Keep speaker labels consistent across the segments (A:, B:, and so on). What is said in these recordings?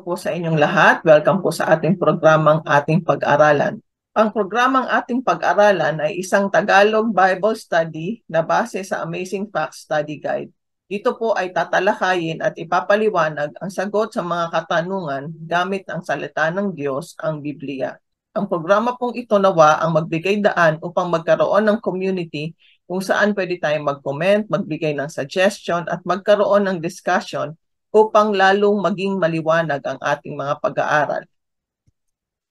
A: po sa inyong lahat. Welcome po sa ating programang Ating Pag-aralan. Ang programang Ating Pag-aralan ay isang Tagalog Bible Study na base sa Amazing Facts Study Guide. Dito po ay tatalakayin at ipapaliwanag ang sagot sa mga katanungan gamit ang salita ng Diyos, ang Biblia. Ang programa pong ito nawa ang magbigay daan upang magkaroon ng community kung saan pwede tayong mag-comment, magbigay ng suggestion at magkaroon ng discussion upang lalong maging maliwanag ang ating mga pag-aaral.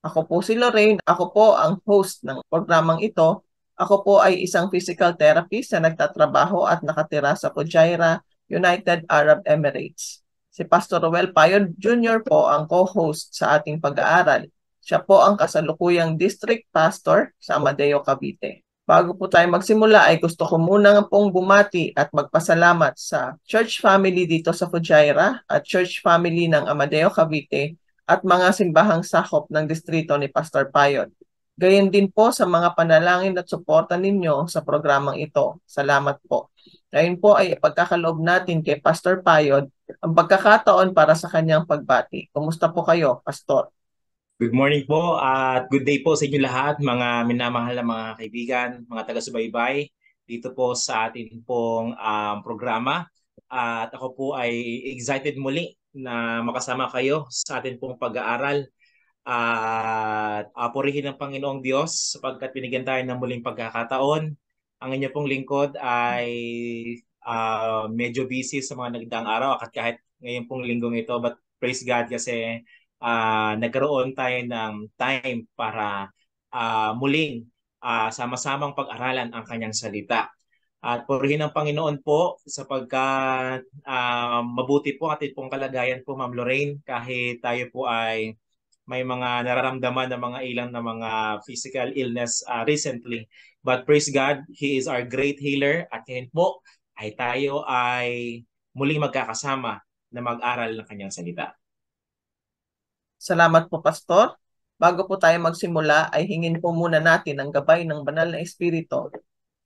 A: Ako po si Lorraine, ako po ang host ng programang ito. Ako po ay isang physical therapist na nagtatrabaho at nakatira sa Fujairah, United Arab Emirates. Si Pastor Roel Payod Jr. po ang co-host sa ating pag-aaral. Siya po ang kasalukuyang district pastor sa Amadeo, Cavite. Bago po tayo magsimula ay gusto ko muna pong bumati at magpasalamat sa church family dito sa Fujairah at church family ng Amadeo, Cavite at mga simbahang sakop ng distrito ni Pastor Payod. Gayon din po sa mga panalangin at suporta ninyo sa programang ito. Salamat po. Ngayon po ay pagkakaloob natin kay Pastor Payod ang pagkakataon para sa kanyang pagbati. Kumusta po kayo, Pastor?
B: Good morning po at good day po sa inyo lahat, mga minamahal na mga kaibigan, mga taga-subaybay dito po sa ating pong programa. At ako po ay excited muli na makasama kayo sa ating pong pag-aaral at purihin ng Panginoong Diyos sapagkat binigyan tayo ng muling pagkakataon. Ang inyo pong lingkod ay medyo busy sa mga nagdaang araw at kahit ngayon pong linggong ito, but praise God kasi nagkaroon tayo ng time para muling sama-samang pag-aralan ang kanyang salita. At purihin ng Panginoon po sapagkat mabuti po ating pong kalagayan po, Ma'am Lorraine, kahit tayo po ay may mga nararamdaman na mga ilang na mga physical illness recently. But praise God, He is our great healer at ngayon po ay tayo ay muling magkakasama na mag-aral ng kanyang salita.
A: Salamat po, Pastor. Bago po tayo magsimula, ay hingin po muna natin ang gabay ng banal na Espiritu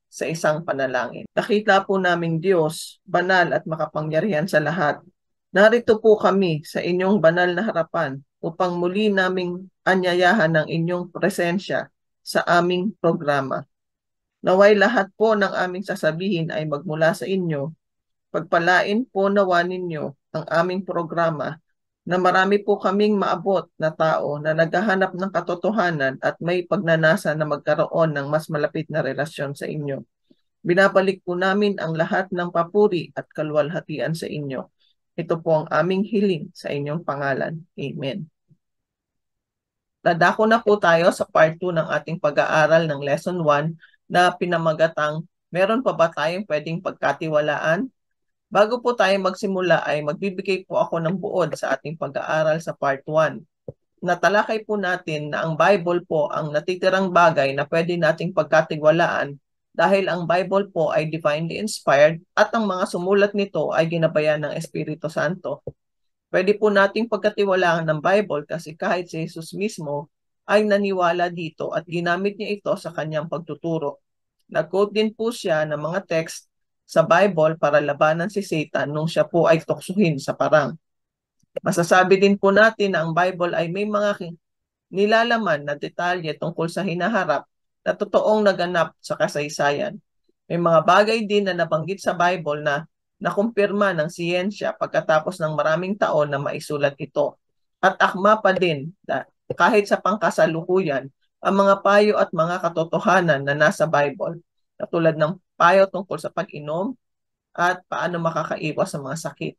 A: sa isang panalangin. Nakita po naming Diyos, banal at makapangyarihan sa lahat. Narito po kami sa inyong banal na harapan upang muli naming anyayahan ng inyong presensya sa aming programa. Naway lahat po ng aming sasabihin ay magmula sa inyo. Pagpalain po nawa ninyo ang aming programa na marami po kaming maabot na tao na naghahanap ng katotohanan at may pagnanasa na magkaroon ng mas malapit na relasyon sa inyo. Binabalik po namin ang lahat ng papuri at kaluwalhatian sa inyo. Ito po ang aming hiling sa inyong pangalan. Amen. Dadako na po tayo sa part 2 ng ating pag-aaral ng lesson 1 na pinamagatang meron pa ba tayong pwedeng pagkatiwalaan? Bago po tayo magsimula ay magbibigay po ako ng buod sa ating pag-aaral sa part 1. Natalakay po natin na ang Bible po ang natitirang bagay na pwede nating pagkatiwalaan dahil ang Bible po ay divinely inspired at ang mga sumulat nito ay ginabayan ng Espiritu Santo. Pwede po nating pagkatiwalaan ng Bible kasi kahit si Jesus mismo ay naniwala dito at ginamit niya ito sa kanyang pagtuturo. Nag-quote din po siya ng mga text sa Bible para labanan si Satan nung siya po ay tuksuhin sa parang. Masasabi din po natin na ang Bible ay may mga nilalaman na detalye tungkol sa hinaharap na totoong naganap sa kasaysayan. May mga bagay din na nabanggit sa Bible na nakumpirma ng siyensya pagkatapos ng maraming taon na maisulat ito. At akma pa din na kahit sa pangkasalukuyan, ang mga payo at mga katotohanan na nasa Bible, katulad ng payo tungkol sa pag-inom at paano makakaiwas sa mga sakit.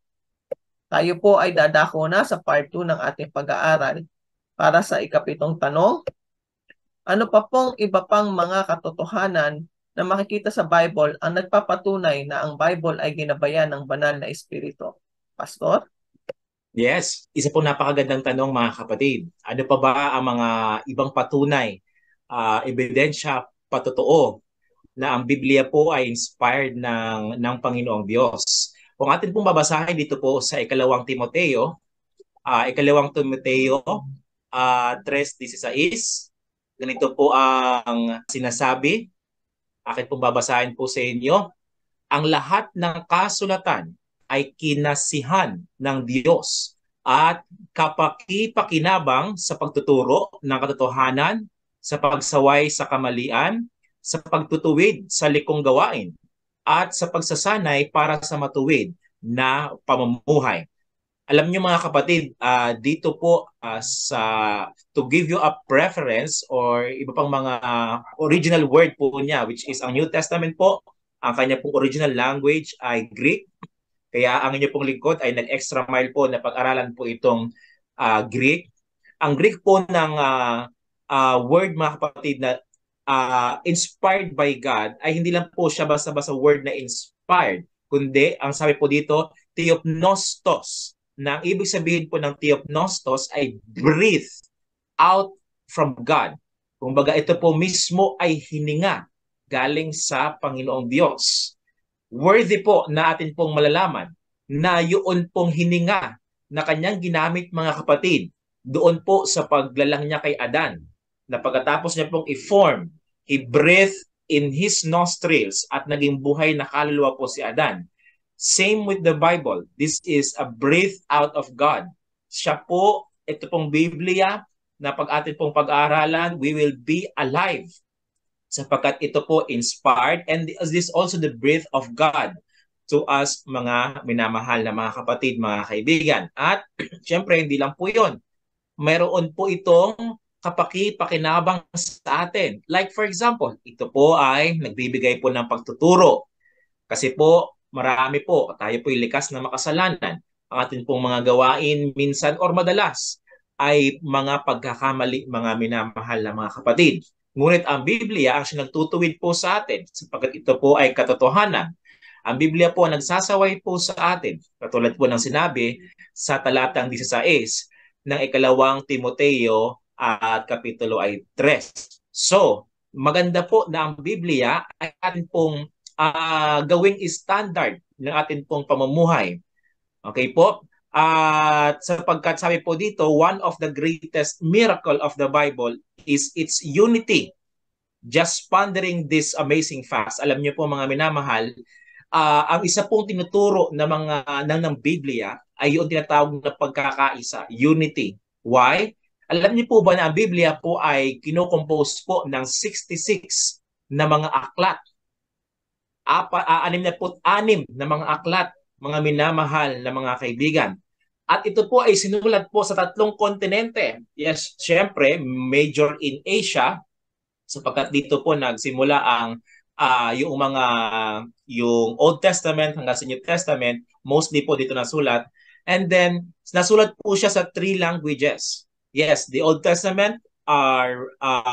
A: Tayo po ay dadako na sa part 2 ng ating pag-aaral. Para sa ikapitong tanong, ano pa pong iba pang mga katotohanan na makikita sa Bible ang nagpapatunay na ang Bible ay ginabayan ng banal na Espiritu? Pastor?
B: Yes, isa po napakagandang tanong, mga kapatid. Ano pa ba ang mga ibang patunay, ebidensya, patotoo na ang Biblia po ay inspired ng Panginoong Diyos? Kung atin pong babasahin dito po sa ikalawang Timoteo 3:16, ganito po ang sinasabi. Akin pong babasahin po sa inyo. Ang lahat ng kasulatan ay kinasihan ng Diyos at kapaki-pakinabang sa pagtuturo ng katotohanan, sa pagsaway sa kamalian, sa pagtutuwid sa likong gawain, at sa pagsasanay para sa matuwid na pamumuhay. Alam niyo mga kapatid, dito po sa to give you a preference or iba pang mga original word po niya, which is ang New Testament po, ang kanya pong original language ay Greek. Kaya ang inyo pong lingkod ay nag-extra mile po na pag-aralan po itong Greek. Ang Greek po ng word mga kapatid na inspired by God ay hindi lang po siya basta-basta word na inspired, kundi ang sabi po dito, theopnostos. Na ang ibig sabihin po ng theopnostos ay breathe out from God. Kumbaga ito po mismo ay hininga galing sa Panginoong Diyos. Worthy po na atin pong malalaman na yun pong hininga na kanyang ginamit mga kapatid doon po sa paglalang niya kay Adan, na pagkatapos niya pong i-form, he breathed in his nostrils at naging buhay na kaluluwa po si Adan. Same with the Bible. This is a breath out of God. Siya po, ito pong Biblia, na pag atin pong pag-aaralan, we will be alive sapagkat ito po inspired and this also the breath of God to us mga minamahal na mga kapatid, mga kaibigan. At syempre hindi lang po yun. Mayroon po itong kapaki-pakinabang sa atin. Like for example, ito po ay nagbibigay po ng pagtuturo. Kasi po marami po, tayo po likas na makasalanan. Ang atin pong mga gawain minsan or madalas ay mga pagkakamali, mga minamahal na mga kapatid. Ngunit ang Biblia ang nagtutuwid po sa atin sapagkat ito po ay katotohanan. Ang Biblia po nagsasaway po sa atin, katulad po ng sinabi sa talatang 16 ng ikalawang Timoteo at kapitulo ay 3. So, maganda po na ang Biblia ay atin pong gawing standard ng atin pong pamumuhay. Okay po? At sapagkat sabi po dito, one of the greatest miracle of the Bible is its unity. Just pondering this amazing fact. Alam niyo po mga minamahal, ang isa pong tinuturo ng Biblia ay yung tinatawag na pagkakaisa, unity. Why? Alam niyo po ba na ang Biblia po ay kinocompose po ng 66 na mga aklat? 66 na mga aklat, mga minamahal na mga kaibigan. At ito po ay sinulat po sa 3 kontinente. Yes, syempre, major in Asia, sapagkat dito po nagsimula ang yung Old Testament hanggang sa New Testament, mostly po dito nasulat. And then, nasulat po siya sa 3 languages. Yes, the Old Testament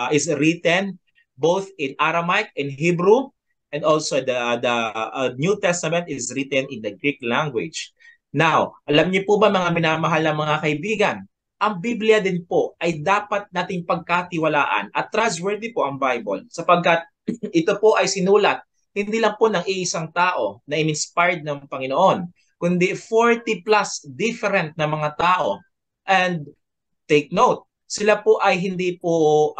B: is written both in Aramaic and Hebrew, and also the New Testament is written in the Greek language. Now, alam niyo po ba mga minamahal na mga kaibigan, ang Biblia din po ay dapat nating pagkatiwalaan at trustworthy po ang Bible sapagkat ito po ay sinulat hindi lang po ng iisang tao na in-inspired ng Panginoon, kundi 40 plus different na mga tao. And take note, sila po ay hindi po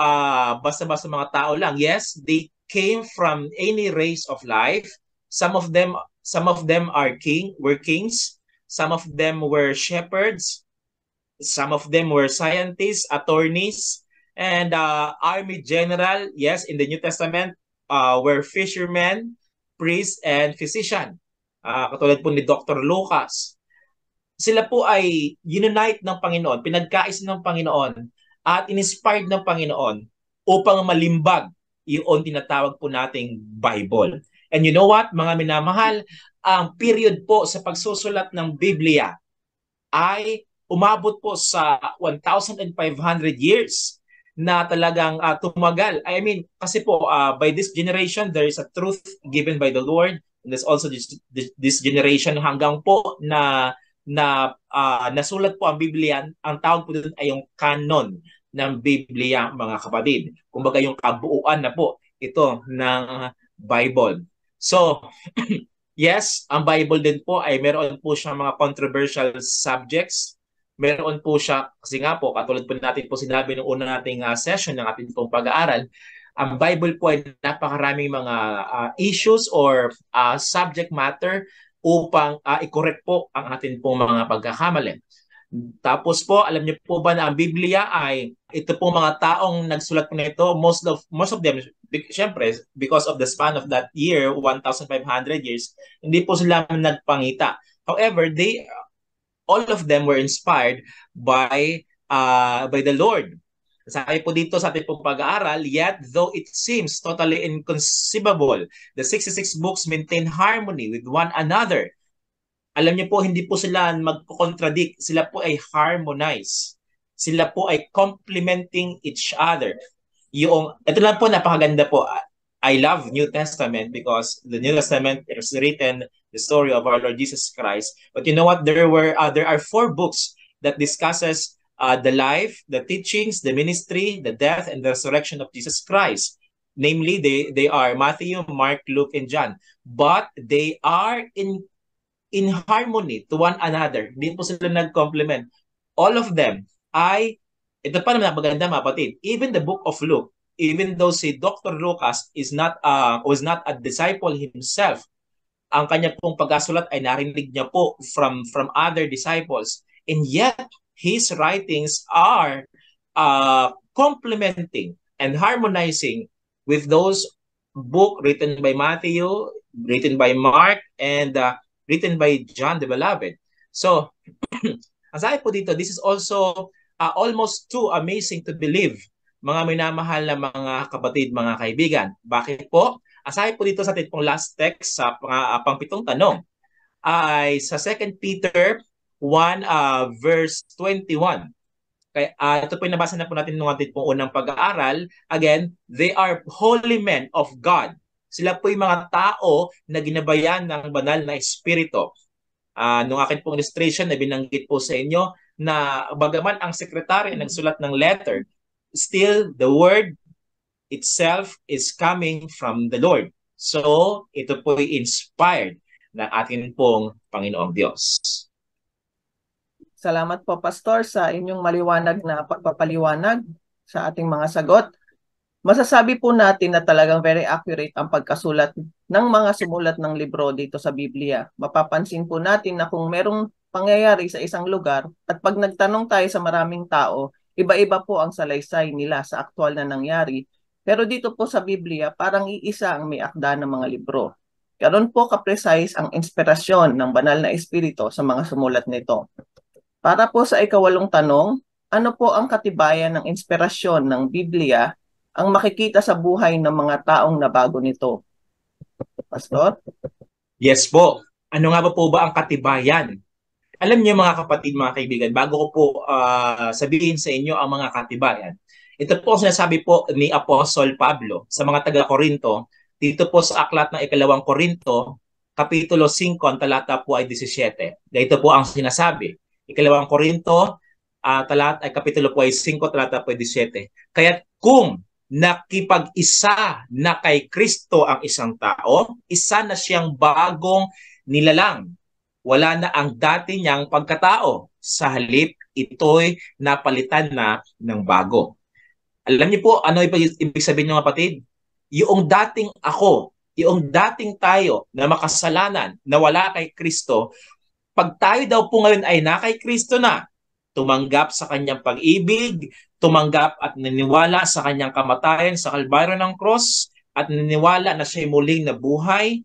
B: basta-basta mga tao lang. Yes, they came from any race of life. Some of them were kings. Some of them were shepherds. Some of them were scientists, attorneys, and army general. Yes, in the New Testament, were fishermen, priests, and physician. Katulad po ni Dr. Lucas. Sila po ay unite ng Panginoon, pinagkais ng Panginoon, at inspired ng Panginoon upang malimbag yung tinatawag po nating Bible. And you know what, mga minamahal, ang period po sa pagsusulat ng Biblia ay umabot po sa 1,500 years na talagang tumagal. I mean, kasi po by this generation, there is a truth given by the Lord. And there's also this generation hanggang po na nasulat po ang Biblia. Ang tawag po doon ay yung canon ng Biblia, mga kapatid. Kumbaga yung kabuuan na po ito ng Bible. So, yes, ang Bible din po ay meron po siya mga controversial subjects. Meron po siya, kasi nga po, katulad po natin po sinabi ng una nating session ng ating pong pag-aaral, ang Bible po ay napakaraming mga issues or subject matter upang i-correct po ang ating pong mga pagkakamali. Tapos po, alam niyo po ba na ang Biblia ay ito po mga taong nagsulat po nito, most of them, syempre, because of the span of that year, 1,500 years, hindi po sila nagpangita. However, all of them were inspired by the Lord. Sabi po dito sa ating pong pag-aaral, yet though it seems totally inconceivable, the 66 books maintain harmony with one another. Alam niyo po, hindi po sila magko-contradict. Sila po ay harmonize. Sila po ay complementing each other. Ito lang po, napakaganda po. I love New Testament because the New Testament is written the story of our Lord Jesus Christ. But you know what? There are 4 books that discusses the life, the teachings, the ministry, the death, and the resurrection of Jesus Christ. Namely, they are Matthew, Mark, Luke, and John. But they are in harmony to one another. Hindi po sila nag-complement. All of them ito pa naman napaganda mga kapatid, even the book of Luke, even though si Dr. Lucas was not a disciple himself, ang kanya pong pagkasulat ay narinig niya po from other disciples, and yet his writings are complementing and harmonizing with those book written by Matthew, written by Mark, and written by John the Beloved. So, aside po dito, this is also almost too amazing to believe, mga minamahal na mga kapatid, mga kaibigan. Bakit po? Aside po dito sa ating pong last text, sa pang-pitong tanong, ay sa 2 Peter 1 verse 21. Kaya, ito po yung nabasa na po natin nung ating pong unang pag-aaral. Again, they are holy men of God. Sila po yung mga tao na ginabayan ng banal na espiritu. Nung akin pong illustration na binanggit po sa inyo na bagaman ang sekretary nagsulat ng letter, still the word itself is coming from the Lord. So, ito po ay inspired ng ating pong Panginoong Diyos.
A: Salamat po, Pastor, sa inyong maliwanag na pagpapaliwanag sa ating mga sagot. Masasabi po natin na talagang very accurate ang pagkasulat ng mga sumulat ng libro dito sa Biblia. Mapapansin po natin na kung merong pangyayari sa isang lugar at pag nagtanong tayo sa maraming tao, iba-iba po ang salaysay nila sa aktual na nangyari. Pero dito po sa Biblia, parang iisa ang may akda ng mga libro. Karon po ka-precise ang inspirasyon ng banal na espiritu sa mga sumulat nito. Para po sa ikawalong tanong, ano po ang katibayan ng inspirasyon ng Biblia ang makikita sa buhay ng mga taong nabago nito? Pastor?
B: Yes po. Ano nga po ba ang katibayan? Alam niyo mga kapatid, mga kaibigan, bago ko po sabihin sa inyo ang mga katibayan, ito po sinasabi po ni Apostol Pablo sa mga taga-Korinto, dito po sa aklat ng ikalawang Korinto, Kapitulo 5, ang talata po ay 17. Dito po ang sinasabi. Ikalawang Korinto, Kapitulo po ay 5, talata po ay 17. Kaya kung nakipag-isa na kay Kristo ang isang tao, isa na siyang bagong nilalang. Wala na ang dati niyang pagkatao. Sa halip, ito'y napalitan na ng bago. Alam niyo po, ano ibig sabihin niyo kapatid? Yung dating ako, yung dating tayo na makasalanan, na wala kay Kristo, pag tayo daw po ngayon ay na kay Kristo na, tumanggap sa kanyang pag-ibig, tumanggap at naniwala sa kanyang kamatayan sa Kalbaryo ng Cross, at naniwala na siya'y muling nabuhay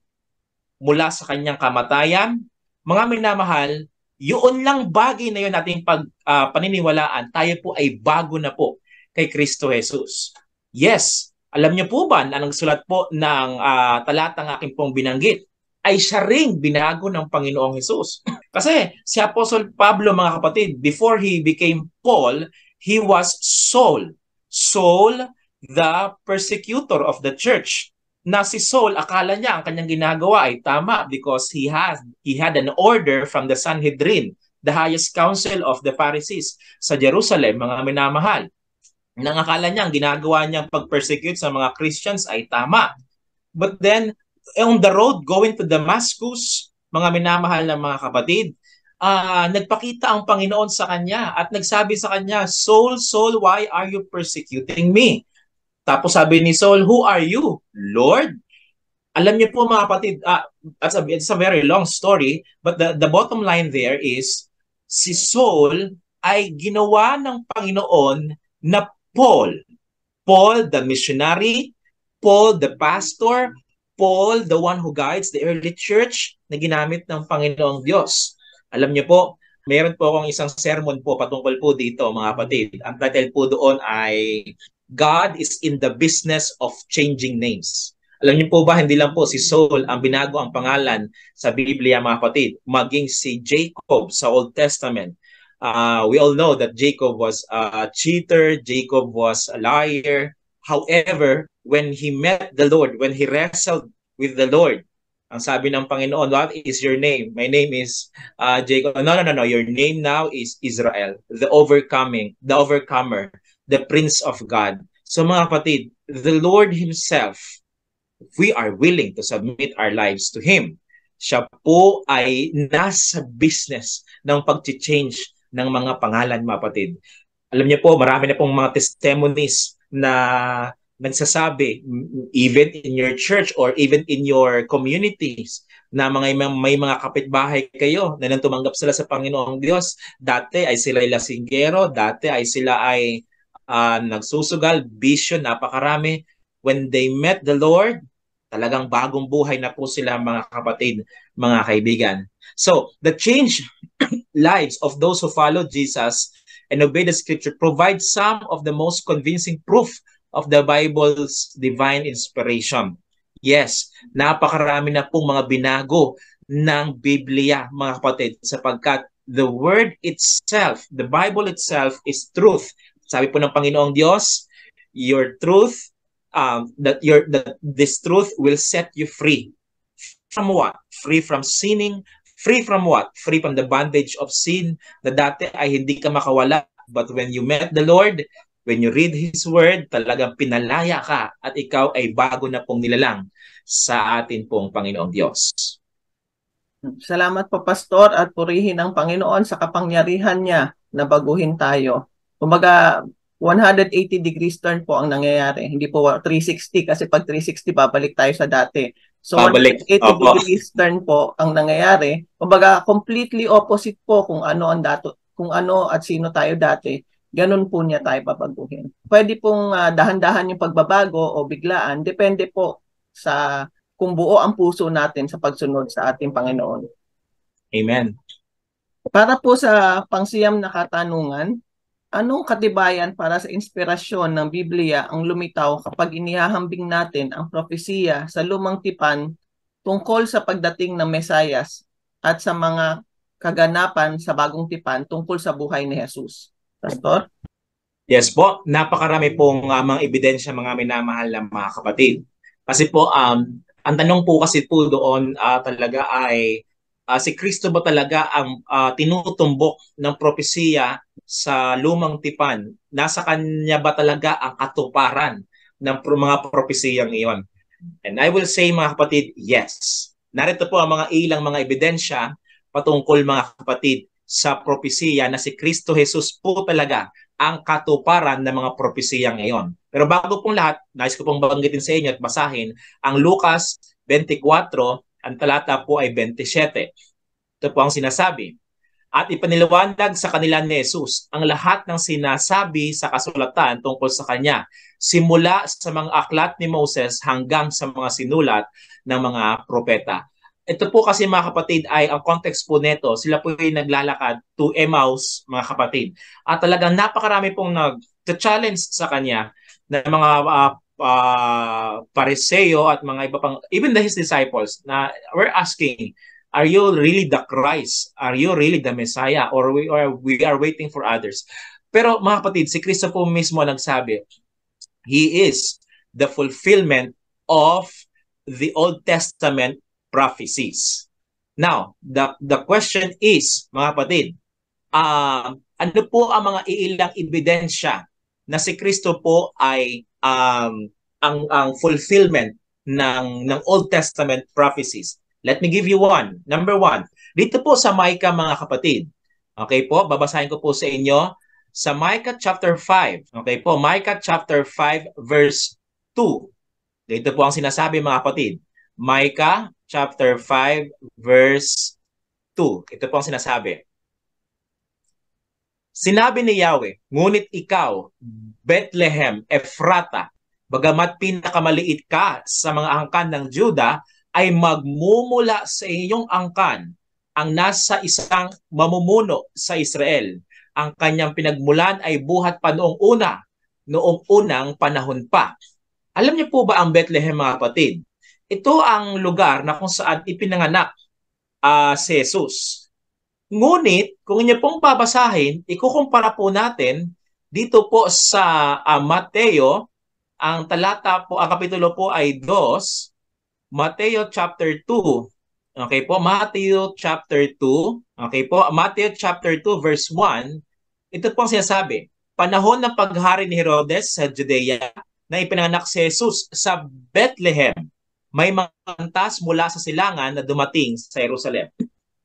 B: mula sa kanyang kamatayan, mga minamahal, yun lang bagay na yun ating paniniwalaan, tayo po ay bago na po kay Kristo Jesus. Yes, alam niyo po ba na nagsulat po ng talatang aking pong binanggit, ay siya ring binago ng Panginoong Jesus. Kasi si Apostle Pablo, mga kapatid, before he became Paul, he was Saul. Saul, the persecutor of the church. Na si Saul, akala niya ang kanyang ginagawa ay tama because he had an order from the Sanhedrin, the highest council of the Pharisees sa Jerusalem, mga minamahal. Nang akala niya ang ginagawa niyang pag-persecute sa mga Christians ay tama. But then, on the road going to Damascus, mga minamahal na mga kapatid, nagpakita ang Panginoon sa kanya at nagsabi sa kanya, Saul, Saul, why are you persecuting me? Tapos sabi ni Saul, who are you, Lord? Alam niyo po mga kapatid, it's a very long story, but the bottom line there is, si Saul ay ginawa ng Panginoon na Paul. Paul the missionary, Paul the pastor, Paul the one who guides the early church na ginamit ng Panginoong Diyos. Alam niyo po, meron po akong isang sermon po patungkol po dito mga kapatid. Ang title po doon ay God is in the business of changing names. Alam niyo po ba, hindi lang po si Saul ang binago ang pangalan sa Biblia mga kapatid, maging si Jacob sa Old Testament. We all know that Jacob was a cheater, Jacob was a liar. However, when he met the Lord, when he wrestled with the Lord, ang sabi ng Panginoon, what is your name? My name is Jacob. No. Your name now is Israel, the overcomer, the Prince of God. So mga kapatid, the Lord Himself, if we are willing to submit our lives to Him, siya po ay nasa business ng pag-change ng mga pangalan, mga kapatid. Alam niyo po, marami na pong mga testimonies na nagsasabi, even in your church or even in your communities, na may mga kapitbahay kayo na nang tumanggap sila sa Panginoong Diyos. Dati ay sila lasinggero, dati ay sila ay nagsusugal, bisyo, napakarami. When they met the Lord, talagang bagong buhay na po sila mga kapatid, mga kaibigan. So, the change lives of those who follow Jesus and obey the scripture provide some of the most convincing proof of the Bible's divine inspiration. Yes, napakarami na pong mga binago ng Biblia, mga kapatid, sapagkat the word itself, the Bible itself is truth. Sabi po ng Panginoong Diyos, your truth, this truth will set you free. From what? Free from sinning. Free from what? Free from the bondage of sin na dati ay hindi ka makawala. But when you met the Lord, when you read His Word, talagang pinalaya ka at ikaw ay bago na pong nilalang sa atin pong Panginoong Diyos.
A: Salamat po, Pastor, at purihin ang Panginoon sa kapangyarihan niya na baguhin tayo. Kumbaga, 180 degrees turn po ang nangyayari. Hindi po 360 kasi pag 360 babalik tayo sa dati. So 180 degrees turn po ang nangyayari. Kumbaga, completely opposite po kung ano at sino tayo dati. Ganun po niya tayo babaguhin. Pwede pong dahan-dahan yung pagbabago o biglaan. Depende po sa kung buo ang puso natin sa pagsunod sa ating Panginoon.
B: Amen.
A: Para po sa pangsiyam na katanungan, anong katibayan para sa inspirasyon ng Biblia ang lumitaw kapag inihahambing natin ang propesiya sa Lumang Tipan tungkol sa pagdating ng Mesayas at sa mga kaganapan sa Bagong Tipan tungkol sa buhay ni Jesus? Pastor?
B: Yes po, napakarami pong mga ebidensya, mga minamahal na mga kapatid. Kasi po, ang tanong po kasi po doon talaga ay si Kristo ba talaga ang tinutumbok ng propesiya sa Lumang Tipan? Nasa kanya ba talaga ang katuparan ng mga propesiyang iyon? And I will say mga kapatid, yes. Narito po ang mga ilang mga ebidensya patungkol mga kapatid sa propesiya na si Kristo Jesus po talaga ang katuparan ng mga propesiyang iyon. Pero bago pong lahat, nais ko pong banggitin sa inyo at basahin ang Lucas 24, ang talata po ay 27. Ito po ang sinasabi. At ipaniliwanag sa kanila ni Jesus ang lahat ng sinasabi sa kasulatan tungkol sa kanya, simula sa mga aklat ni Moses hanggang sa mga sinulat ng mga propeta. Ito po kasi mga kapatid ay ang context po nito, sila po ay naglalakad to Emmaus mga kapatid. At talagang napakarami pong nag-challenge sa kanya na mga Pariseo at mga iba pang, even his disciples na were asking, are you really the Christ? Are you really the Messiah? Or we are waiting for others? Pero mga kapatid, si Kristo po mismo nagsabi, He is the fulfillment of the Old Testament prophecies. Now, the question is, mga kapatid, ano po ang mga iilang ebidensya na si Kristo po ay ang fulfillment ng Old Testament prophecies? Let me give you one. Number one, dito po sa Micah mga kapatid. Okay po, babasahin ko po sa inyo sa Micah chapter 5. Okay po, Micah chapter 5 verse 2. Dito po ang sinasabi mga kapatid. Micah chapter 5 verse 2. Ito po ang sinasabi. Sinabi ni Yahweh, ngunit ikaw, Bethlehem, Ephrata, bagamat pinakamaliit ka sa mga angkan ng Juda, ay magmumula sa iyong angkan ang nasa isang mamumuno sa Israel. Ang kanyang pinagmulan ay buhat pa noong unang panahon pa. Alam niyo po ba ang Bethlehem, mga kapatid? Ito ang lugar na kung saan ipinanganak si Jesus. Ngunit, kung inyo pong babasahin, ikukumpara po natin dito po sa Mateo, ang talata po, ang kapitulo po ay 2, Mateo chapter 2. Okay po, Mateo chapter 2. Okay po, Mateo chapter 2 verse 1. Ito po ang sinasabi, panahon ng paghari ni Herodes sa Judea na ipinanganak si Jesus sa Bethlehem. May mga antas mula sa silangan na dumating sa Jerusalem.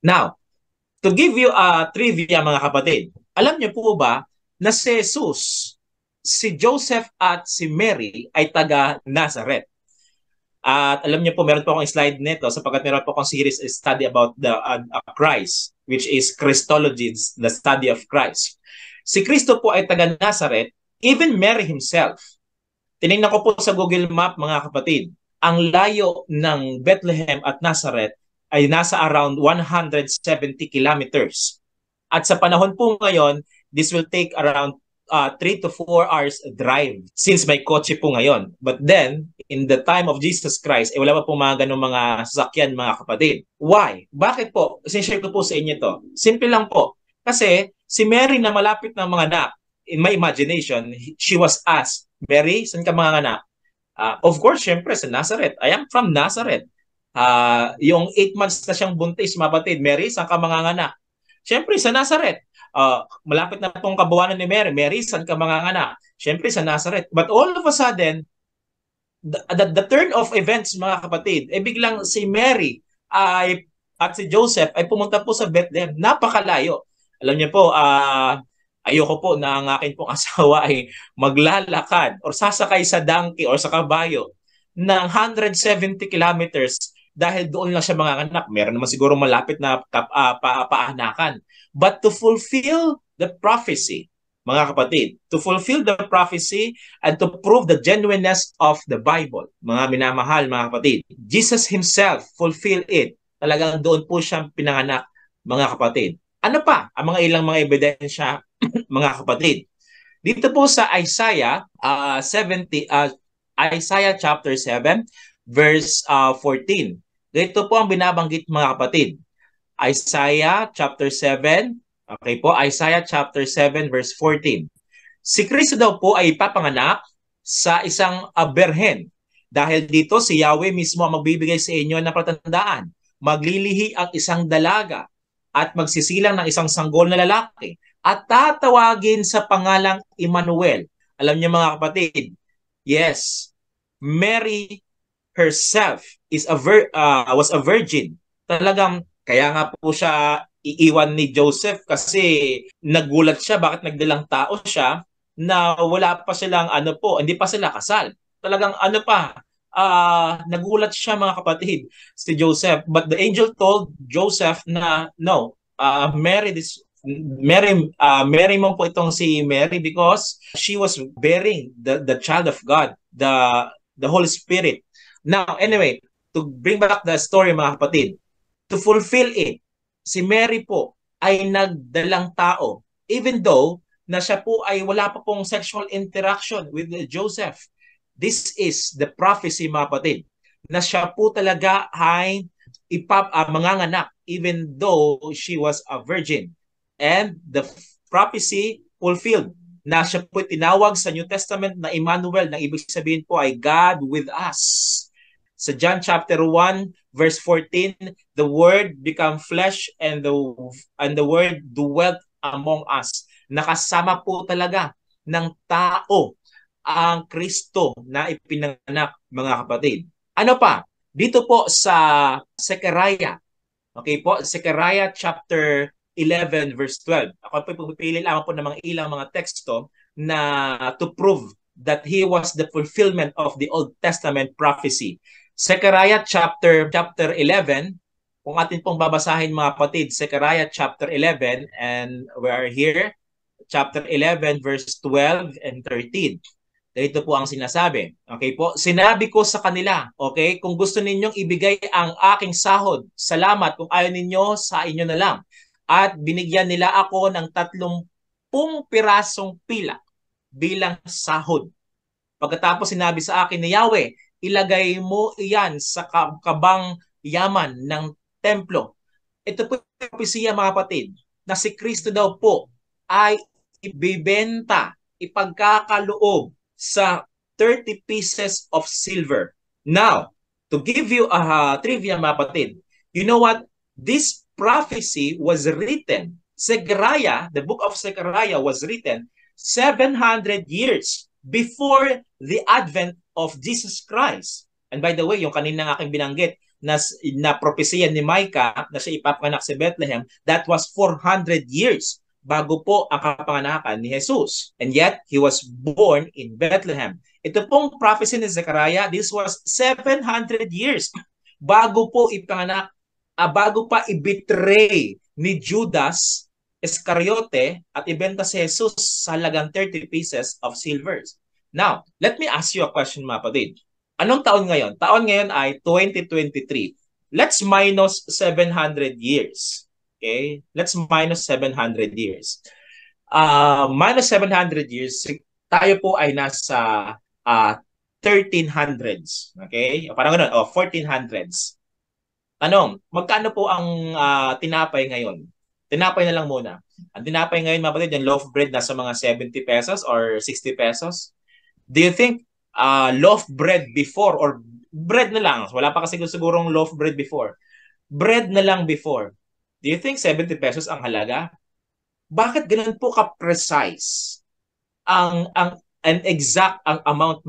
B: Now, to give you a trivia, mga kapatid, alam niyo po ba na si Jesus, si Joseph at si Mary ay taga Nazareth? At alam niyo po, meron po akong slide nito sapagkat meron po akong series study about the Christ, which is Christology, the study of Christ. Si Kristo po ay taga Nazareth, even Mary himself. Tinignan ko po sa Google Map, mga kapatid, ang layo ng Bethlehem at Nazareth ay nasa around 170 kilometers. At sa panahon po ngayon, this will take around 3 to 4 hours drive since may kotse po ngayon. But then, in the time of Jesus Christ, wala pa po mga ganong mga sasakyan, mga kapatid. Why? Bakit po? Sinishare ko po sa inyo to. Simple lang po. Kasi si Mary na malapit ng mga anak, in my imagination, she was asked, Mary, saan ka mga anak? Of course, syempre, sa Nazareth. I am from Nazareth. Yung 8 months na siyang buntis, mga kapatid, Mary, saan ka mga anak? Syempre, sa Nazareth. Malapit na pong kabuwanan ni Mary. Mary, saan ka mga anak? Syempre, sa Nazareth. But all of a sudden, the turn of events, mga kapatid, biglang si Mary at si Joseph ay pumunta po sa Bethlehem. Napakalayo. Alam niyo po, ayoko po na ang akin pong asawa ay maglalakad or sasakay sa donkey or sa kabayo ng 170 kilometers dahil doon lang siya mga anak. Meron naman siguro malapit na paanakan. But to fulfill the prophecy, mga kapatid, to fulfill the prophecy and to prove the genuineness of the Bible, mga minamahal, mga kapatid, Jesus himself fulfilled it. Talagang doon po siyang pinanganak, mga kapatid. Ano pa ang mga ilang mga ebidensya, mga kapatid? Dito po sa Isaiah Isaiah chapter 7 verse 14. Dito po ang binabanggit, mga kapatid. Isaiah chapter 7, okay po, Isaiah chapter 7 verse 14. Si Kristo daw po ay ipapanganak sa isang berhen. Dahil dito si Yahweh mismo ang magbibigay sa inyo ng palatandaan. Maglilihi ang isang dalaga at magsisilang ng isang sanggol na lalaki at tatawagin sa pangalang Emmanuel. Alam niyo, mga kapatid, yes, Mary herself was a virgin. Talagang kaya nga po siya iiwan ni Joseph kasi nagulat siya bakit nagdalang tao siya na wala pa silang hindi pa sila kasal. Talagang nagulat siya, mga kapatid, si Joseph. But the angel told Joseph na no, Mary mo po itong si Mary because she was bearing the child of God, the Holy Spirit. Now, anyway, to bring back the story, mga kapatid, to fulfill it, si Mary po ay nagdalang tao, even though na siya po ay wala pa pong sexual interaction with Joseph. This is the prophecy, mga kapatid, na siya po talaga ay manganganak even though she was a virgin. And the prophecy fulfilled na siya po tinawag sa New Testament na Emmanuel, na ibig sabihin po ay God with us. Sa John chapter 1 verse 14, the word became flesh and the word dwelt among us. Nakasama po talaga ng tao ang Kristo na ipinanganak, mga kapatid. Ano pa? Dito po sa Zechariah. Okay po, Zechariah chapter 11 verse 12. Ako po pupili lamang po ng mga ilang mga teksto na to prove that he was the fulfillment of the Old Testament prophecy. Zechariah chapter 11, kung atin pong babasahin, mga kapatid, Zechariah chapter 11, and we are here. chapter 11, verse 12 and 13. Dito po ang sinasabi. Okay po? Sinabi ko sa kanila, okay, kung gusto ninyong ibigay ang aking sahod, salamat. Kung ayaw ninyo, sa inyo na lang. At binigyan nila ako ng 30 pirasong pila bilang sahod. Pagkatapos sinabi sa akin ni Yahweh, ilagay mo iyan sa kabang yaman ng templo. Ito po yung propesiya, mga kapatid, na si Kristo daw po ay ibibenta, ipagkakaloob sa 30 pieces of silver. Now, to give you a trivia, mga kapatid, you know what? This prophecy was written, Zechariah, the book of Zechariah was written 700 years before the advent of Jesus Christ. And by the way, yung kanina aking binanggit na propesiya ni Micah na siya ipapanganak sa Bethlehem, that was 400 years bago po ang kapanganakan ni Jesus. And yet, he was born in Bethlehem. Ito pong prophecy ni Zechariah, this was 700 years bago po ipanganak, bago pa ibitray ni Judas Iscariote at ibenta si Jesus sa halagang 30 pieces of silver. Now, let me ask you a question, mga kapatid. Anong taon ngayon? Taon ngayon ay 2023. Let's minus 700 years. Okay? Let's minus 700 years. Minus 700 years, tayo po ay nasa 1300s. Okay? Parang ganun, 1400s. Tanong, magkano po ang tinapay ngayon? Tinapay na lang muna. Ang tinapay ngayon, mga kapatid, yung loaf bread nasa mga 70 pesos or 60 pesos. Do you think loaf bread before, or bread na lang, wala pa kasi sigurong loaf bread before, bread na lang before, do you think 70 pesos ang halaga? Bakit ganun po ka-precise ang exact ang amount,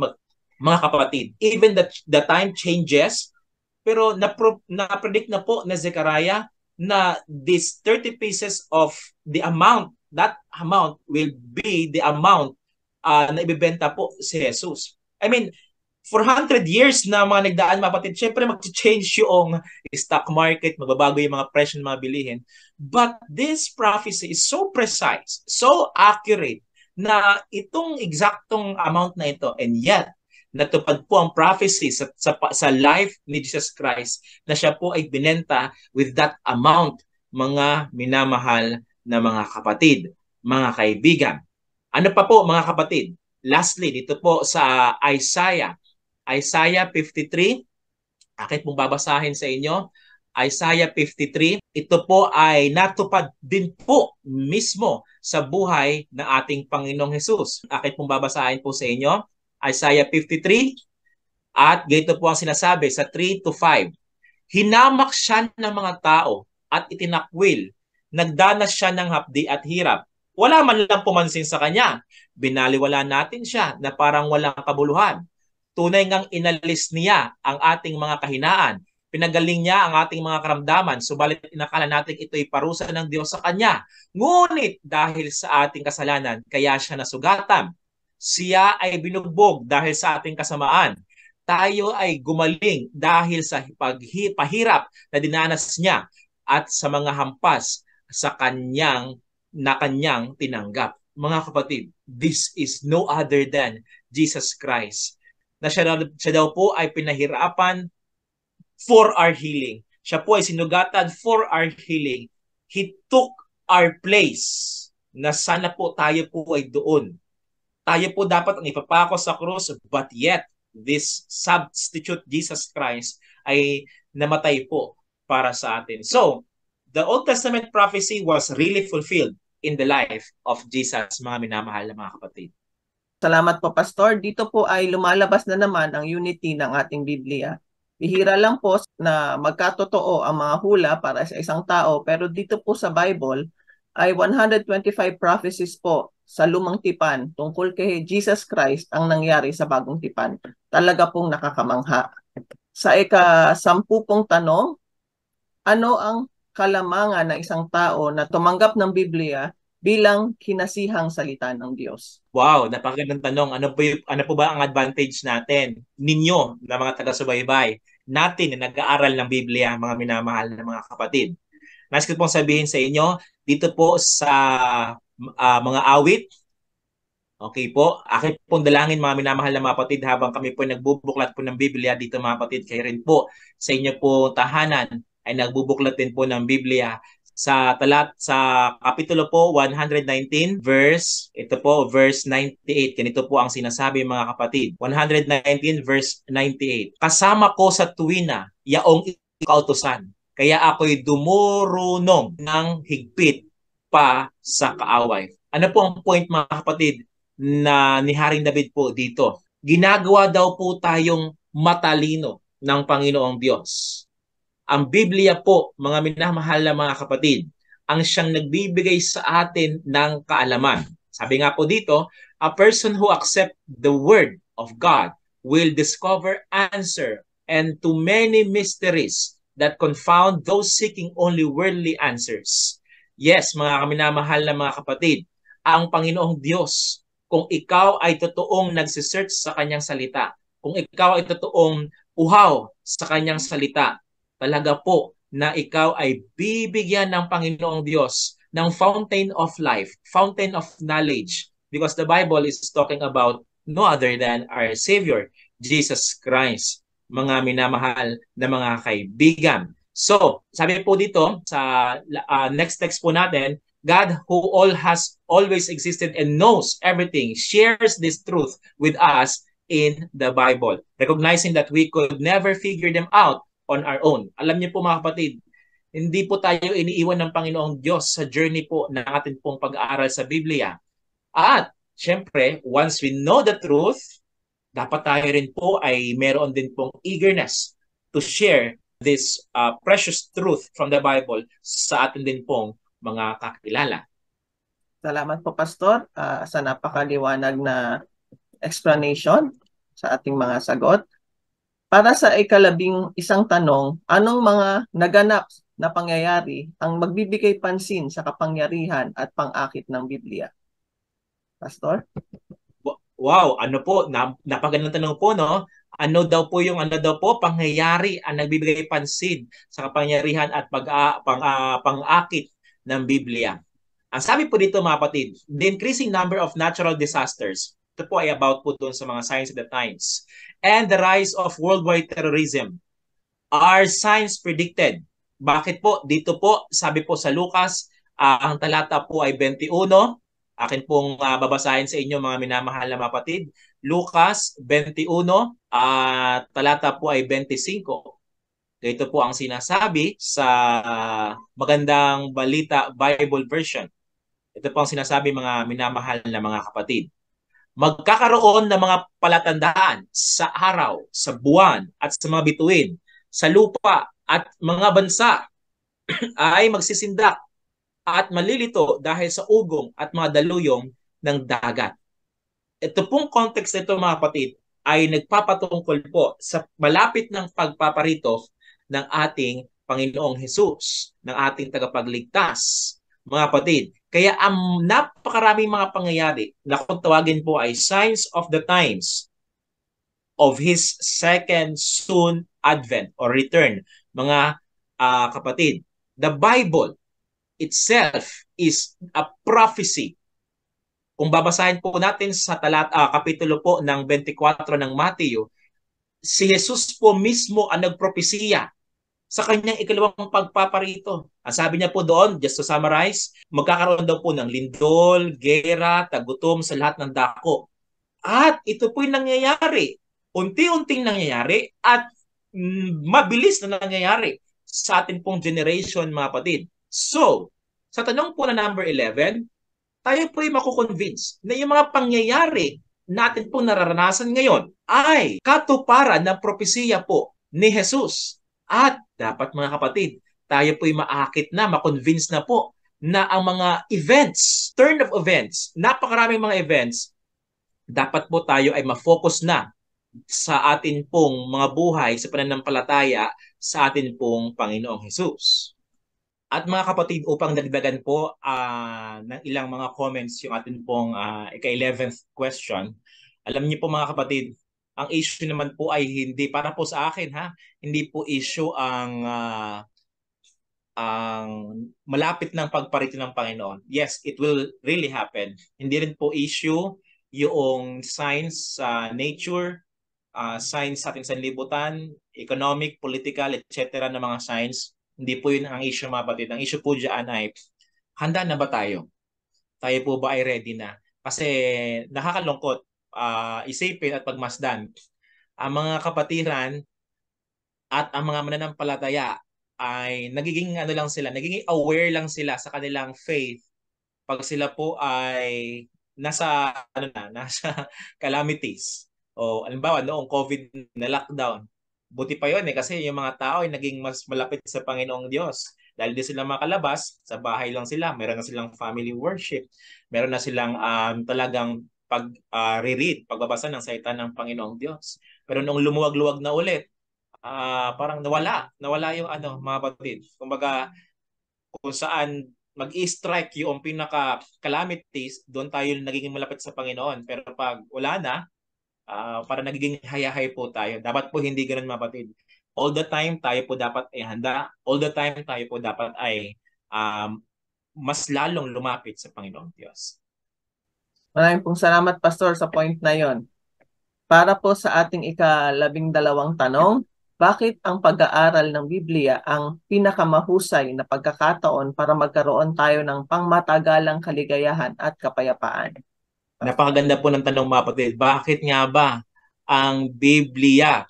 B: mga kapatid? Even the time changes, pero na-predict na po na Zechariah na this 30 pieces of the amount, that amount will be the amount na ibibenta po si Jesus. I mean, 400 years na mga nagdaan, mga kapatid, syempre mag-change yung stock market, magbabago yung mga presyo ng mga bilihin. But this prophecy is so precise, so accurate, na itong eksaktong amount na ito, and yet, natupad po ang prophecy sa life ni Jesus Christ na siya po ay binenta with that amount, mga minamahal na mga kapatid, mga kaibigan. Ano pa po, mga kapatid? Lastly, dito po sa Isaiah 53, akin pong babasahin sa inyo, Isaiah 53, ito po ay natupad din po mismo sa buhay ng ating Panginoong Jesus. Akin pong babasahin po sa inyo, Isaiah 53, at ganito po ang sinasabi sa 3 to 5. Hinamak siya ng mga tao at itinakwil, nagdanas siya ng hapdi at hirap. Wala man lang pumansin sa kanya. Binaliwala natin siya na parang walang kabuluhan. Tunay ngang inalis niya ang ating mga kahinaan. Pinagaling niya ang ating mga karamdaman, subalit inakala natin ito'y parusa ng Diyos sa kanya. Ngunit dahil sa ating kasalanan, kaya siya nasugatan. Siya ay binugbog dahil sa ating kasamaan. Tayo ay gumaling dahil sa pahirap na dinanas niya at sa mga hampas sa kanyang tinanggap. Mga kapatid, this is no other than Jesus Christ. Na siya daw po ay pinahirapan for our healing. Siya po ay sinugatan for our healing. He took our place na sana po tayo po ay doon. Tayo po dapat ang ipapako sa krus, but yet this substitute Jesus Christ ay namatay po para sa atin. So, the Old Testament prophecy was really fulfilled in the life of Jesus, mga minamahal na mga kapatid.
A: Salamat po, Pastor. Dito po ay lumalabas na naman ang unity ng ating Biblia. Bihira lang po na magkatotoo ang mga hula para sa isang tao, pero dito po sa Bible ay 125 prophecies po sa lumang tipan tungkol kay Jesus Christ ang nangyari sa bagong tipan. Talaga pong nakakamangha. Sa ika-10 pong tanong, ano ang kalamangan ng isang tao na tumanggap ng Biblia bilang kinasihang salita ng Diyos?
B: Wow, napakagandang tanong. Ano po ba ang advantage natin, ninyo na mga taga-subaybay, natin na nag-aaral ng Biblia, mga minamahal na mga kapatid? Nais ko pong sabihin sa inyo, dito po sa mga awit. Okay po. Akin pong dalangin mga minamahal na mga kapatid habang kami po nagbubuklat po ng Biblia dito mga kapatid. Kayo rin po sa inyo po tahanan ay nagbubuklat din po ng Biblia sa kapitulo po 119 verse 98. Ganito po ang sinasabi mga kapatid. 119 verse 98. Kasama ko sa tuwina yaong kautusan. Kaya ako'y dumurunong ng higpit pa sa kaaway. Ano po ang point mga kapatid na ni Haring David po dito? Ginagawa daw po tayong matalino ng Panginoong Diyos. Ang Biblia po, mga minamahal na mga kapatid, ang siyang nagbibigay sa atin ng kaalaman. Sabi nga po dito, a person who accepts the word of God will discover answer and to many mysteries that confound those seeking only worldly answers. Yes, mga minamahal na mga kapatid, ang Panginoong Diyos, kung ikaw ay totoong nagsisearch sa kanyang salita, kung ikaw ay totoong uhaw sa kanyang salita, talaga po na ikaw ay bibigyan ng Panginoong Diyos ng fountain of life, fountain of knowledge. Because the Bible is talking about no other than our Savior, Jesus Christ. Mga minamahal na mga kaibigan. So, sabi po dito sa next text po natin, God who all has always existed and knows everything shares this truth with us in the Bible, recognizing that we could never figure them out on our own. Alam niyo po mga kapatid, hindi po tayo iniiwan ng Panginoong Diyos sa journey po na atin pong pag-aaral sa Biblia. At syempre, once we know the truth, dapat tayo rin po ay meron din pong eagerness to share this precious truth from the Bible sa atin din pong mga kakilala.
A: Salamat po, Pastor, sa napakaliwanag na explanation sa ating mga sagot. Para sa ika-11 tanong, anong mga naganap na pangyayari ang magbibigay pansin sa kapangyarihan at pang-akit ng Biblia? Pastor?
B: Wow, ano po, napagandang tanong po, no? Ano daw po pangyayari ang nagbibigay pansin sa kapangyarihan at pang-akit ng Biblia? Ang sabi po dito mga kapatid, the increasing number of natural disasters, ito po ay about po doon sa mga signs of the times, and the rise of worldwide terrorism are signs predicted. Bakit po? Dito po, sabi po sa Lucas, ang talata po ay 21. Akin pong babasahin sa inyo mga minamahal na kapatid. Lucas 21, talata po ay 25. Ito po ang sinasabi sa Magandang Balita Bible Version. Ito po ang sinasabi mga minamahal na mga kapatid. Magkakaroon ng mga palatandaan sa araw, sa buwan, at sa mga bituin, sa lupa at mga bansa ay magsisindak at malilito dahil sa ugong at mga daluyong ng dagat. Ito pong context nito mga kapatid ay nagpapatungkol po sa malapit ng pagpaparito ng ating Panginoong Hesus, ng ating tagapagligtas. Mga kapatid, kaya ang napakaraming mga pangyayari na kung tawagin po ay signs of the times of His second soon advent or return. Mga kapatid, the Bible itself is a prophecy. Kung babasahin po natin sa kapitulo po ng 24 ng Mateo, si Jesus po mismo ang nagpropesiya sa kanyang ikalawang pagpaparito. Ang sabi niya po doon, just to summarize, magkakaroon daw po ng lindol, gera, tagutom sa lahat ng dako. At ito po'y nangyayari. Unti-unting nangyayari at mabilis na nangyayari sa ating pong generation, mga kapatid. So, sa tanong po na number 11, tayo po'y makukonvince na yung mga pangyayari natin pong nararanasan ngayon ay katuparan ng propesiya po ni Jesus. At dapat mga kapatid, tayo po'y maakit na, makonvince na po na ang mga events, turn of events, napakaraming mga events, dapat po tayo ay ma-focus na sa atin pong mga buhay sa pananampalataya sa atin pong Panginoong Hesus. At mga kapatid, upang dagdagan po ng ilang mga comments yung atin pong ika-11th question, alam niyo po mga kapatid, ang issue naman po ay hindi para po sa akin, ha, hindi po issue ang ang malapit ng pagparito ng Panginoon. Yes, it will really happen. Hindi rin po issue yung signs sa nature, signs sa ating sanlibutan, economic, political, etc. na mga signs. Hindi po yun ang issue, mga kapatid. Ang issue po dyan ay, handa na ba tayo? Tayo po ba ay ready na? Kasi nakakalungkot, isipin at pagmasdan. Ang mga kapatiran at ang mga mananampalataya ay nagiging ano lang sila, nagiging aware lang sila sa kanilang faith pag sila po ay nasa ano na, nasa calamities. O halimbawa noong COVID na lockdown. Buti pa 'yon kasi yung mga tao ay naging mas malapit sa Panginoong Diyos. Dahil di sila makalabas, sa bahay lang sila, meron na silang family worship, meron na silang talagang reread, pagbabasa ng salita ng Panginoong Diyos. Pero nung lumuwag-luwag na ulit, parang nawala yung ano, mga batid. Kumbaga, kung saan mag-i-strike yung pinaka-calamities, doon tayo nagiging malapit sa Panginoon. Pero pag wala na, para nagiging hayahay po tayo. Dapat po hindi ganun, mga batid. All the time, tayo po dapat ay handa. All the time, tayo po dapat ay mas lalong lumapit sa Panginoong Diyos.
A: Maraming pong salamat, Pastor, sa point na yon. Para po sa ating ika-12 tanong, bakit ang pag-aaral ng Biblia ang pinakamahusay na pagkakataon para magkaroon tayo ng pangmatagalang kaligayahan at kapayapaan?
B: Napakaganda po ng tanong, mga kapatid. Bakit nga ba ang Biblia,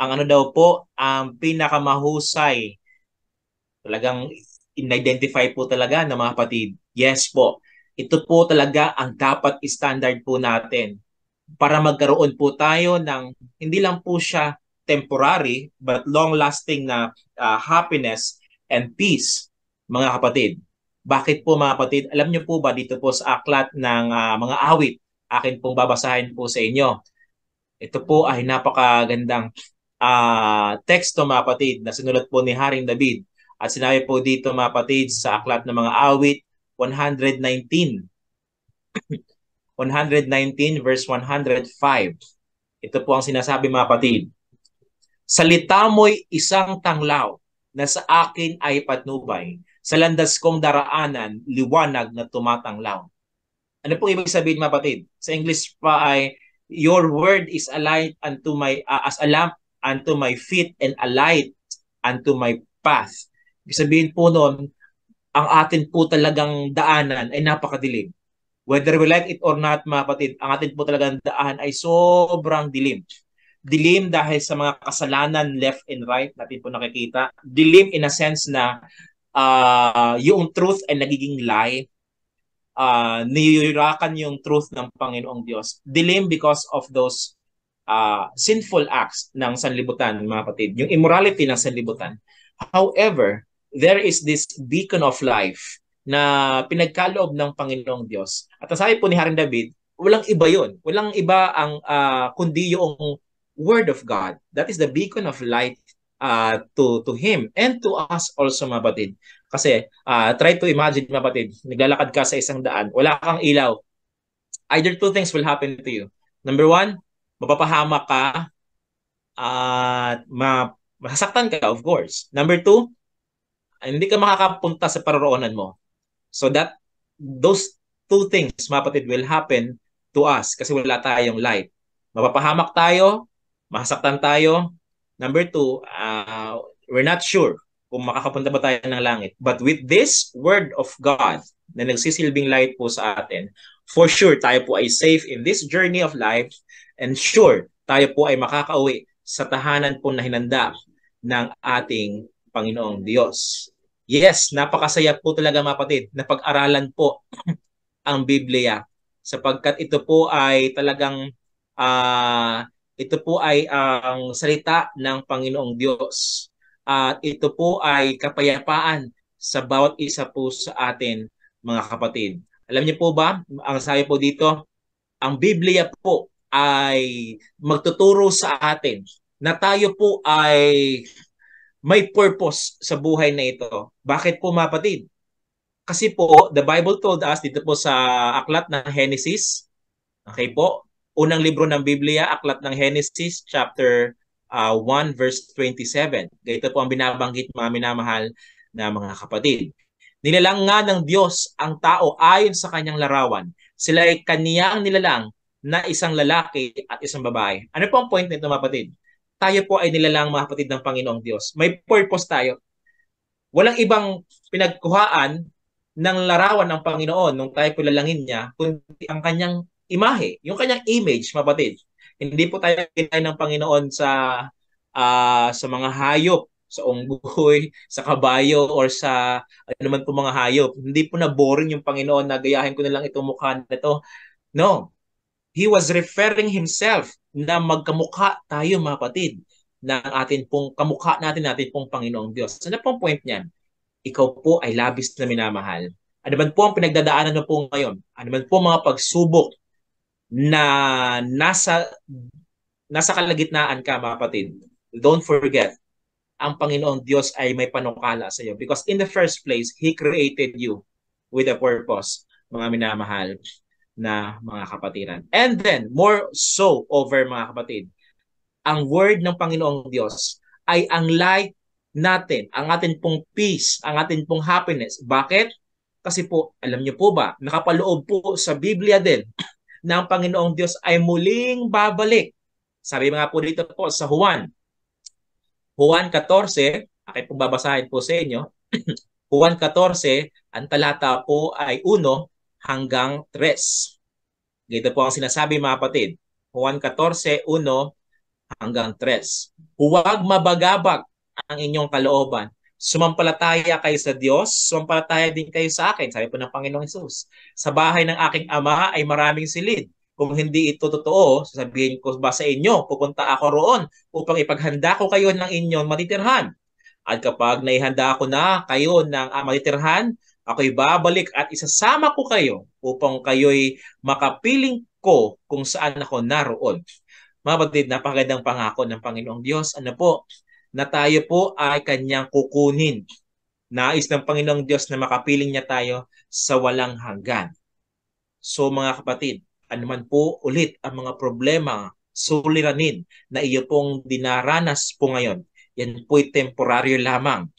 B: ang ano daw po, ang pinakamahusay, talagang in-identify po talaga ng mga kapatid? Yes po. Ito po talaga ang dapat standard po natin para magkaroon po tayo ng hindi lang po siya temporary but long-lasting na happiness and peace, mga kapatid. Bakit po, mga kapatid? Alam niyo po ba dito po sa aklat ng mga awit, akin pong babasahin po sa inyo. Ito po ay napakagandang teksto, mga kapatid, na sinulat po ni Haring David. At sinabi po dito, mga kapatid, sa aklat ng mga awit 119. 119 verse 105. Ito po ang sinasabi, mga kapatid. Salita mo'y isang tanglaw na sa akin ay patnubay. Sa landas kong daraanan, liwanag na tumatanglaw. Ano pong ibig sabihin, mga kapatid? Sa English pa ay, your word is a light unto my, as a lamp unto my feet and a light unto my path. Ibig sabihin po noon, ang atin po talagang daanan ay napakadilim. Whether we like it or not, mga kapatid, ang atin po talagang daan ay sobrang dilim. Dilim dahil sa mga kasalanan left and right natin po nakikita. Dilim in a sense na yung truth ay nagiging lie. Niyurakan yung truth ng Panginoong Diyos. Dilim because of those sinful acts ng sanlibutan, mga kapatid. Yung immorality ng sanlibutan. However, there is this beacon of life na pinagkaloob ng Panginoong Diyos. At sabi po ni Haring David, walang iba yun. Walang iba ang kundi yung Word of God. That is the beacon of light to Him and to us also, mga batid. Kasi try to imagine, mga batid, naglalakad ka sa isang daan, wala kang ilaw. Either two things will happen to you. Number one, mapapahamak ka at masasaktan ka, of course. Number two, hindi ka makakapunta sa paroroonan mo. So that those two things, mga kapatid, will happen to us kasi wala tayong light. Mapapahamak tayo, masaktan tayo. Number two, we're not sure kung makakapunta ba tayo ng langit. But with this word of God na nagsisilbing light po sa atin, for sure tayo po ay safe in this journey of life and sure tayo po ay makakauwi sa tahanan po na hinanda ng ating Panginoong Diyos. Yes, napakasaya po talaga, mga kapatid, na pag-aralan po ang Biblia sapagkat ito po ay talagang ito po ay ang salita ng Panginoong Diyos. At ito po ay kapayapaan sa bawat isa po sa atin, mga kapatid. Alam niyo po ba, ang sabi po dito, ang Biblia po ay magtuturo sa atin na tayo po ay may purpose sa buhay na ito. Bakit po, mga kapatid? Kasi po, the Bible told us dito po sa aklat ng Genesis, okay po, unang libro ng Biblia, aklat ng Genesis, chapter 1, verse 27. Ito po ang binabanggit, mga minamahal, na mga kapatid. Nilalang nga ng Diyos ang tao ayon sa kanyang larawan. Sila ay kaniyang nilalang na isang lalaki at isang babae. Ano po ang point nito mga kapatid? Tayo po ay nilalang mga kapatid ng Panginoong Diyos. May purpose tayo. Walang ibang pinagkuhaan ng larawan ng Panginoon nung tayo pilalangin niya, kundi ang kanyang imahe, yung kanyang image, mapatid. Hindi po tayo kinay ng Panginoon sa mga hayop, sa unggoy, sa kabayo, or sa ano man po mga hayop. Hindi po na boring yung Panginoon na gayahin ko na lang itong mukha na ito. No. He was referring himself na magkamukha tayo mga kapatid ng atin pong kamukha natin pong Panginoong Diyos. Ano pong point niyan? Ikaw po ay labis na minamahal. Ano man po ang pinagdadaanan mo po ngayon? Ano man po mga pagsubok na nasa kalagitnaan ka mga kapatid? Don't forget, ang Panginoong Diyos ay may panukala sa iyo. Because in the first place, He created you with a purpose, mga minamahal na mga kapatiran. And then, more so over mga kapatid, ang word ng Panginoong Diyos ay ang light natin, ang atin pong peace, ang atin pong happiness. Bakit? Kasi po, alam niyo po ba, nakapaloob po sa Biblia din na ang Panginoong Diyos ay muling babalik. Sabi nga po dito po sa Juan 14, akin pong babasahin po sa inyo, Juan 14, ang talata po ay 1 hanggang 3. Dito po ang sinasabi mga kapatid. Juan 14, 1 hanggang 3. Huwag mabagabag ang inyong kalooban. Sumampalataya kayo sa Diyos, sumampalataya din kayo sa akin. Sabi po ng Panginoong Hesus. Sa bahay ng aking ama ay maraming silid. Kung hindi ito totoo, sasabihin ko ba sa inyo, pupunta ako roon upang ipaghanda ko kayo ng inyong matitirhan. At kapag naihanda ko na kayo ng matitirhan, ako'y babalik at isasama ko kayo upang kayo'y makapiling ko kung saan ako naroon. Mga kapatid, napakagandang pangako ng Panginoong Diyos. Ano po? Na tayo po ay kanyang kukunin. Nais ng Panginoong Diyos na makapiling niya tayo sa walang hanggan. So mga kapatid, anuman po ulit ang mga problema, suliranin na iyo pong dinaranas po ngayon, yan po'y temporaryo lamang.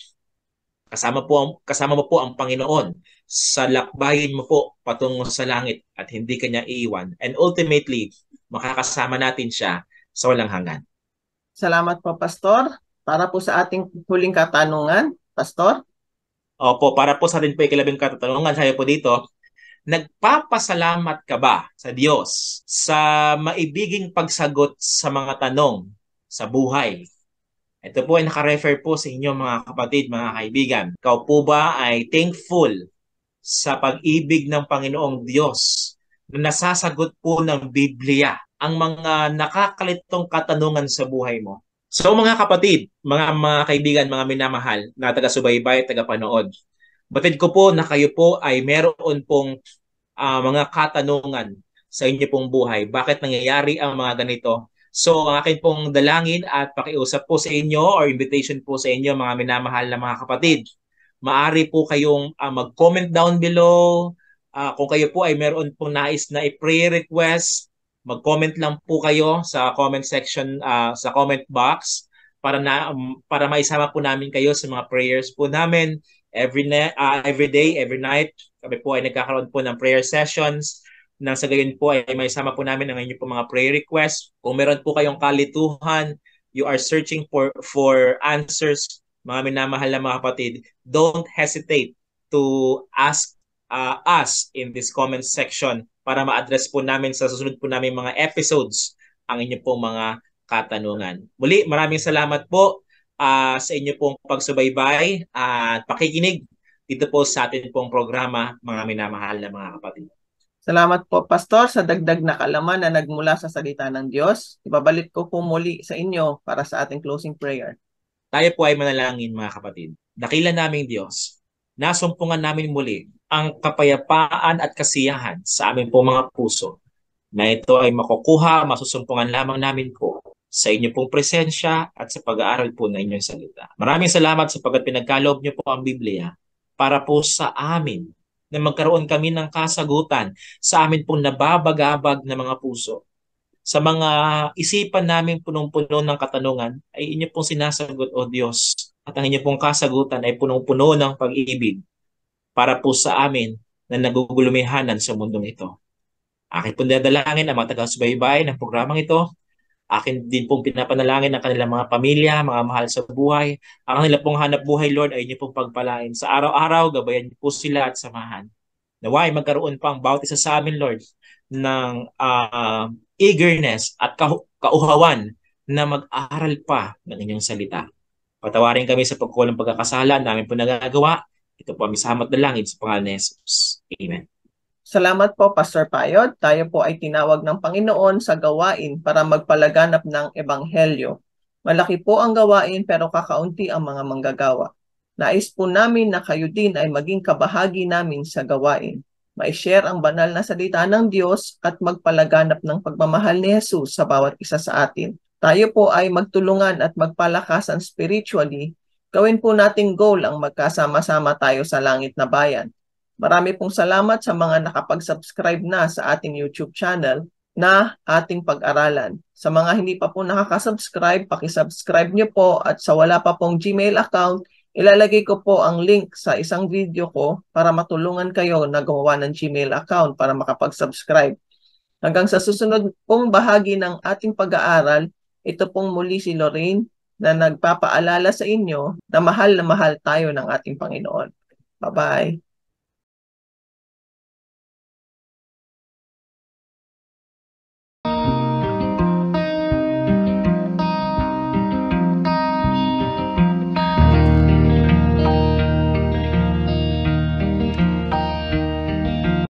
B: Kasama mo po ang Panginoon sa lakbayin mo po patungo sa langit at hindi kanya iiwan. And ultimately, makakasama natin siya sa walang hanggan.
A: Salamat po, Pastor. Para po sa ating huling katanungan, Pastor.
B: Opo, para po sa atin po ikalabing katanungan, sabi po dito, nagpapasalamat ka ba sa Diyos sa maibiging pagsagot sa mga tanong sa buhay? Ito po ay nakarefer po sa inyo mga kapatid, mga kaibigan. Ikaw po ba ay thankful sa pag-ibig ng Panginoong Diyos na nasasagot po ng Biblia ang mga nakakalitong katanungan sa buhay mo? So mga kapatid, mga kaibigan, mga minamahal na taga-subaybay, taga-panood, batid ko po na kayo po ay meron pong mga katanungan sa inyo pong buhay. Bakit nangyayari ang mga ganito? So, ang akin pong dalangin at pakiusap po sa inyo or invitation po sa inyo mga minamahal na mga kapatid. Maari po kayong mag-comment down below. Kung kayo po ay meron pong nais na i-prayer request, mag-comment lang po kayo sa comment section, sa comment box para maisama po namin kayo sa mga prayers po namin every day, every night. Kami po ay nagkakaroon po ng prayer sessions nang sa gayon po ay may sama po namin ang inyong po mga prayer requests. Kung meron po kayong kalituhan, you are searching for answers, mga minamahal na mga kapatid, don't hesitate to ask us in this comment section para ma-address po namin sa susunod po namin mga episodes ang inyong pong mga katanungan. Muli, maraming salamat po sa inyo pong pagsubaybay at pakikinig dito po sa atin pong programa, mga minamahal na mga kapatid.
A: Salamat po, Pastor, sa dagdag na kaalaman na nagmula sa salita ng Diyos. Ibabalik ko po muli sa inyo para sa ating closing prayer.
B: Tayo po ay manalangin mga kapatid. Dakila naming Diyos, nasumpungan namin muli ang kapayapaan at kasiyahan sa amin po mga puso na ito ay makukuha, masusumpungan lamang namin po sa inyo pong presensya at sa pag-aaral po ng inyong salita. Maraming salamat sapagkat pinagkaloob niyo po ang Biblia para po sa amin na magkaroon kami ng kasagutan sa amin pong nababagabag na mga puso. Sa mga isipan namin punong-puno ng katanungan ay inyo pong sinasagot, O Diyos, at ang inyong pong kasagutan ay punong-puno ng pag-ibig para po sa amin na nagugulumihanan sa mundong ito. Akin pong dadalangin ang mga taga-subaybay ng programang ito. Akin din pong pinapanalangin ang kanilang mga pamilya, mga mahal sa buhay. Ang kanilang pong hanap buhay, Lord, ay inyo pong pagpalain. Sa araw-araw, gabayan niyo po sila at samahan. Naway magkaroon pang bawat isa sa amin, Lord, ng eagerness at kauhawan na mag-aral pa ng inyong salita. Patawarin kami sa pagkulang pagkakasala namin po nagagawa. Ito po ang misamat na langit sa pangalan ni Jesus. Amen.
A: Salamat po, Pastor Payod. Tayo po ay tinawag ng Panginoon sa gawain para magpalaganap ng Ebanghelyo. Malaki po ang gawain pero kakaunti ang mga manggagawa. Nais po namin na kayo din ay maging kabahagi namin sa gawain. Ma-share ang banal na salita ng Diyos at magpalaganap ng pagmamahal ni Jesus sa bawat isa sa atin. Tayo po ay magtulungan at magpalakasan spiritually. Gawin po nating goal ang magkasama-sama tayo sa langit na bayan. Marami pong salamat sa mga nakapag-subscribe na sa ating YouTube channel na ating pag-aralan. Sa mga hindi pa po nakaka-subscribe, paki-subscribe nyo po at sa wala pa pong Gmail account, ilalagay ko po ang link sa isang video ko para matulungan kayo na gumawa ng Gmail account para makapag-subscribe. Hanggang sa susunod pong bahagi ng ating pag-aaral, ito pong muli si Lorraine na nagpapaalala sa inyo na mahal tayo ng ating Panginoon. Bye-bye!